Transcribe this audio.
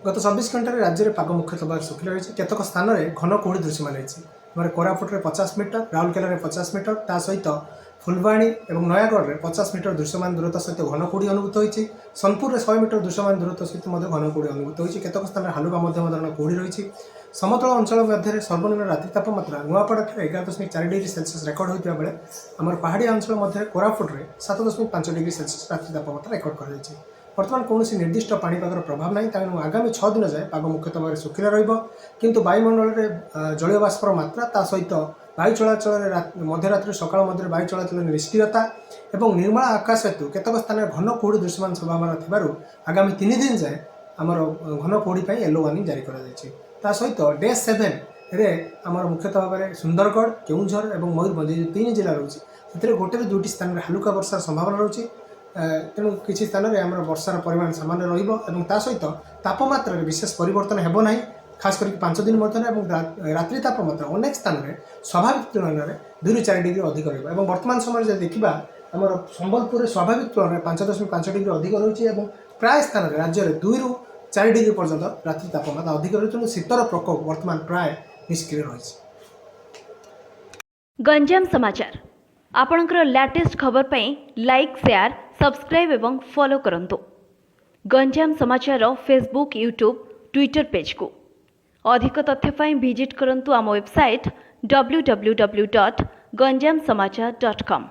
गत 24 घंटे राज्य में पाग मुख्यतः भाव शुखिला रही केतक स्थान में घन कुहुड़ी दृश्यमान रही कोरापुट में 50 मीटर राउरकेला में 50 मीटर ता सहित फुलवाणी और नयागढ़ में 50 मीटर दृश्यमान दूरता सहित घन कुहुड़ी अनुभूत होती सोनपुर में 100 मीटर दृश्यमान दूरता सहित घन कुहुड़ी अनुभूत होती केतक स्थान में हालुका मध्यम धरण कुहुड़ी रही समतल अंचल मध्य सर्वनिम्न रात्रि तापमात्रा नुआपड़ा 11.4 डिग्री सेल्सियस रेकर्ड होता बेले आम पहाड़िया अंचल मध्य कोरापुट में 7.5 डिग्री सेल्सियस रात्रि तापमात्रा रेकर्ड कर बर्तमान कौन निर्दिष्ट पाणीपागर प्रभाव ना तेणु आगामी 6 दिन जाए पाग मुख्यतः भाव शुखिला रु वायुमंडल में जलीय बाष्पर मात्रा ता सहित वायु चलाचल मध्यरात्रि सकाल मध्य वायु चलाचल निष्क्रियता और निर्मल आकाश हेतु केतक स्थान में घन कुहुड़ी दृश्यमान संभावना थी आगामी 3 दिन जाए आमर घन कुहुड़ी येलो वार्निंग जारी कर सहित डे 7 रे आमर मुख्यतः भाव में सुंदरगढ़ केउंझर और मयूरभंज 3 जिला रोचे से गोटे 2टी स्थान में हालुका वर्षार संभावना रोचे तेणु किसी स्थान में आम वर्षार परिमाण सामान्य रहित तापमात्रा विशेष परिवर्तन हेब ना खास करके 5 दिन मध्य रात्रि तापमात्रा अनेक स्थान में स्वाभाविक तुलन में 2-4 डिग्री अधिक रहा वर्तमान समय देखा आम संबलपुर स्वाभाविक तुलन में 5.5 डिग्री अधिक रही प्राय स्थान में राज्य में 2-4 डिग्री पर्यंत रात्रि तापमात्रा अधिक रही तेणु शीतर प्रकोप वर्तमान प्राय निष्क्रिय रही। गंजाम समाचार आपणकर लेटेस्ट खबर पाई लाइक शेयर सब्सक्राइब एवं फॉलो करंतु गंजाम समाचार फेसबुक यूट्यूब ट्विटर पेज को अधिक तथ्य पाई विजिट करंतु आम वेबसाइट www.ganjamsamachar.com।